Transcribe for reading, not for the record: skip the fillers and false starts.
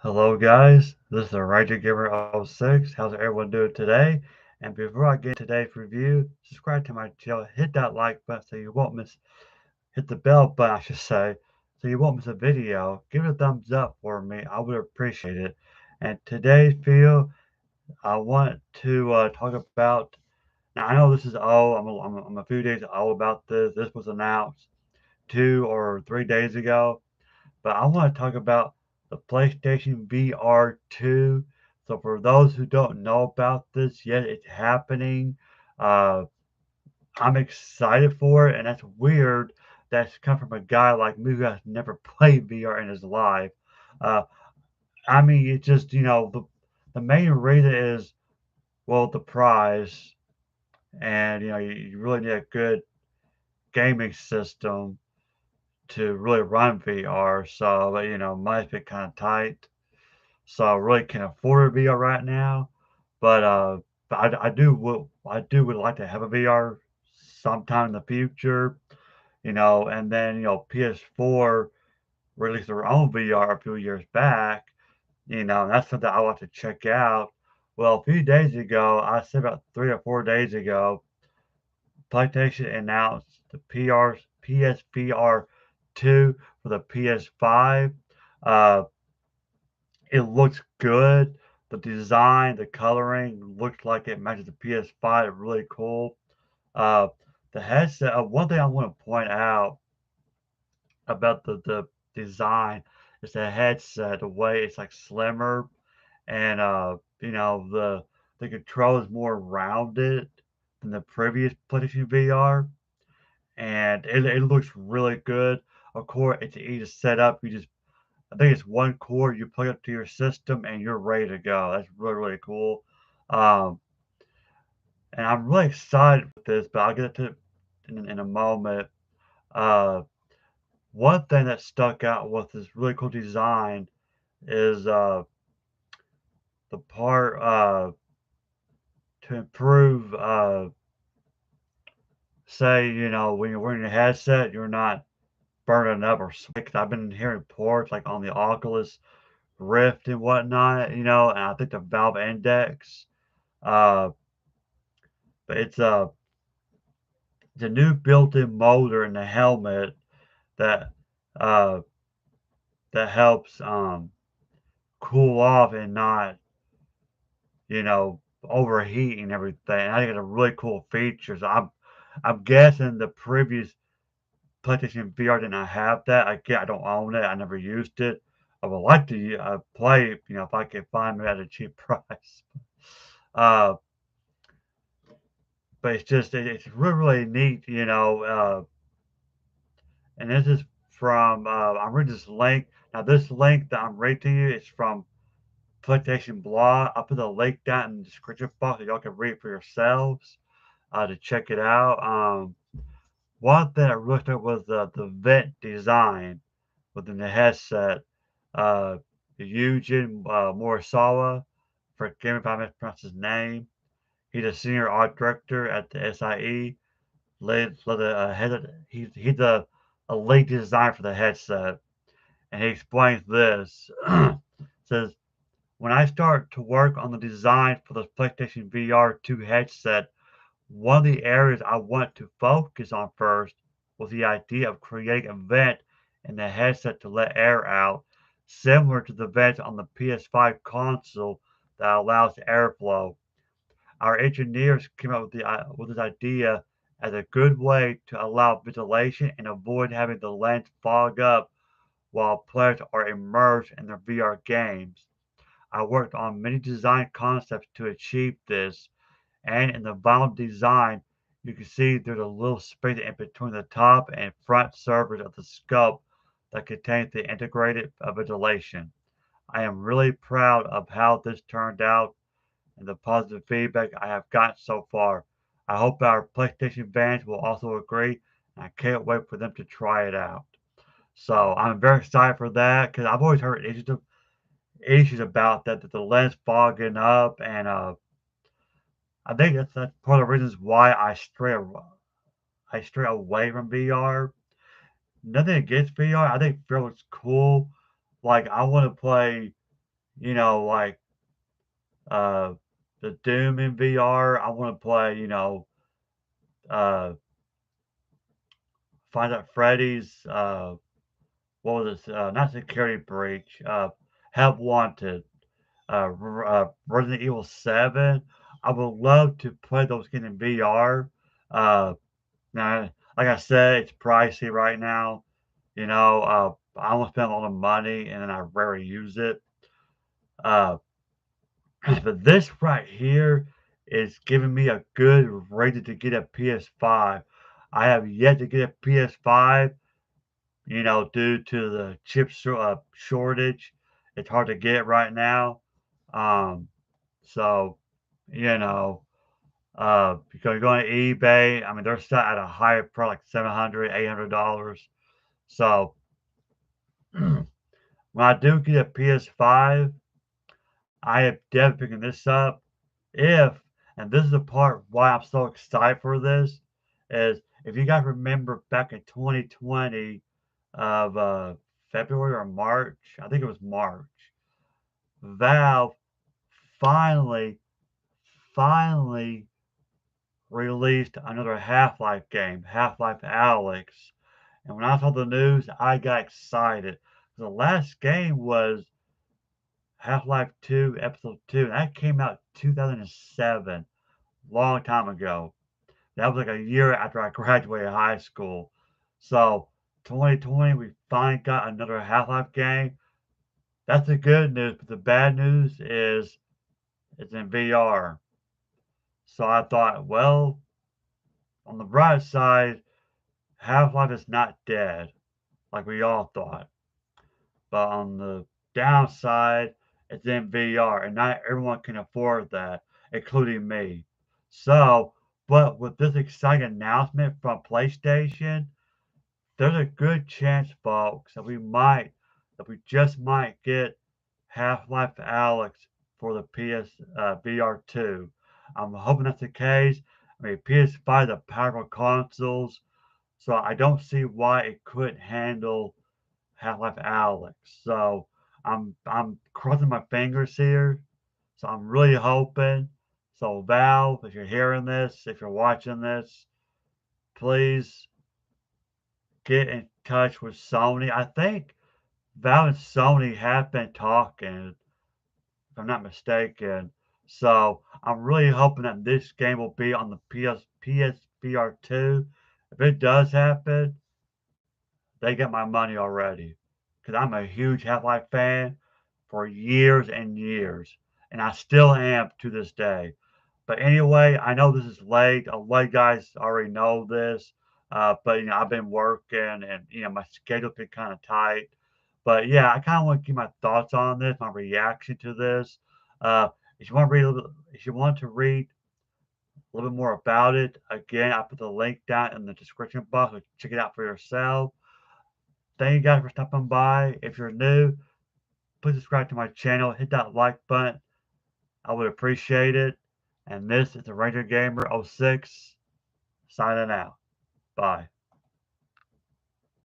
Hello guys, this is the Ranger Gamer 06. How's everyone doing today? And before I get today's review, subscribe to my channel, hit that like button so you won't miss, hit the bell button I should say, so you won't miss a video. Give it a thumbs up for me, I would appreciate it. And today's video, I want to talk about, now I know this is old, I'm a few days old about this. This was announced 2 or 3 days ago. But I want to talk about the PlayStation VR 2. So for those who don't know about this yet, it's happening. Uh, I'm excited for it, and that's weird. That's come from a guy like me who has never played VR in his life. Uh, I mean, it's just the main reason is well the prize, and you really need a good gaming system to really run VR. So money's been kind of tight. So I really can't afford a VR right now. But I do would like to have a VR sometime in the future, and then PS4 released their own VR a few years back, and that's something I want to check out. Well, a few days ago, I said about 3 or 4 days ago, PlayStation announced the PSVR 2 for the PS5. Uh, It looks good. The design, the coloring looks like it matches the PS5. Really cool. Uh, the headset. One thing I want to point out about the design is the headset. The way it's like slimmer, and the control is more rounded than the previous PlayStation VR, and it looks really good. Of course, it's easy to set up. I think it's one cord you plug up to your system and you're ready to go. That's really, really cool. Um, and I'm really excited with this, but I'll get to it in a moment. Uh, One thing that stuck out with this really cool design is the part to improve, say, when you're wearing a headset, you're not burning up or sweating. 'Cause I've been hearing reports like on the Oculus Rift and whatnot, and I think the Valve Index. Uh, but it's a new built-in motor in the helmet that uh, that helps cool off and not overheat and everything. I think it's a really cool feature. So I'm guessing the previous PlayStation VR did not have that. I don't own it. I never used it. I would like to play it, if I could find it at a cheap price. Uh, but it's really really neat, and this is from I'm reading this link. Now this link that I'm reading to you is from PlayStation Blog. I'll put the link down in the description box so y'all can read it for yourselves to check it out. One thing I looked at was the vent design within the headset. Uh, Eugene Morisawa, forgive me if I mispronounce his name. He's a senior art director at the SIE. Led the he's a lead designer for the headset, and he explains this. Says, when I started to work on the design for the PlayStation VR 2 headset, one of the areas I wanted to focus on first was the idea of creating a vent in the headset to let air out, similar to the vent on the PS5 console that allows airflow. Our engineers came up with this idea as a good way to allow ventilation and avoid having the lens fog up while players are immersed in their VR games. I worked on many design concepts to achieve this, and in the vinyl design, you can see there's a little space in between the top and front surface of the scope that contains the integrated ventilation. I am really proud of how this turned out and the positive feedback I have gotten so far. I hope our PlayStation fans will also agree, and I can't wait for them to try it out. So I'm very excited for that because I've always heard issues about that the lens fogging up, and I think that's part of the reasons why I stray away from VR. Nothing against VR. I think VR looks cool. Like I want to play. like uh, the Doom in VR. I want to play, uh, Find Out Freddy's. What was it? Not Security Breach. Help Wanted. Resident Evil 7. I would love to play those games in VR. Uh, Now, like I said, it's pricey right now. I almost spend a lot of money and then I rarely use it. Uh, but this right here is giving me a good reason to get a PS5. I have yet to get a PS5, due to the shortage. It's hard to get right now. Um, so, you know, because you're going to eBay, I mean, they're still at a higher price, like $700, $800. So when I do get a PS5, I am definitely picking this up. If, and this is the part why I'm so excited for this, is if you guys remember back in 2020 of February or March, I think it was March, Valve finally, finally released another Half-Life game, Half-Life Alyx. And when I saw the news, I got excited. The last game was Half-Life 2, Episode 2, and that came out 2007, long time ago. That was like a year after I graduated high school. So 2020, we finally got another Half-Life game. That's the good news, but the bad news is it's in VR. So I thought, well, on the bright side, Half-Life is not dead like we all thought. But on the downside, it's in VR, and not everyone can afford that, including me. So, but with this exciting announcement from PlayStation, there's a good chance, folks, that we just might get Half-Life Alyx for the PS VR2. I'm hoping that's the case. I mean, PS5 are powerful consoles, so I don't see why it couldn't handle Half-Life Alyx. So I'm crossing my fingers here. So I'm really hoping. So Valve, if you're hearing this, if you're watching this, please get in touch with Sony. I think Valve and Sony have been talking, if I'm not mistaken. So I'm really hoping that this game will be on the PSVR 2. If it does happen, they get my money already. Because I'm a huge Half-Life fan for years and years. And I still am to this day. But anyway, I know this is late. A lot of guys already know this. But I've been working and my schedule's been kind of tight. But yeah, I kind of want to give my thoughts on this, my reaction to this. Uh, if you want to read a little bit more about it, again, I put the link down in the description box. So check it out for yourself. Thank you guys for stopping by. If you're new, please subscribe to my channel. Hit that like button. I would appreciate it. And this is the Ranger Gamer 06 signing out. Bye.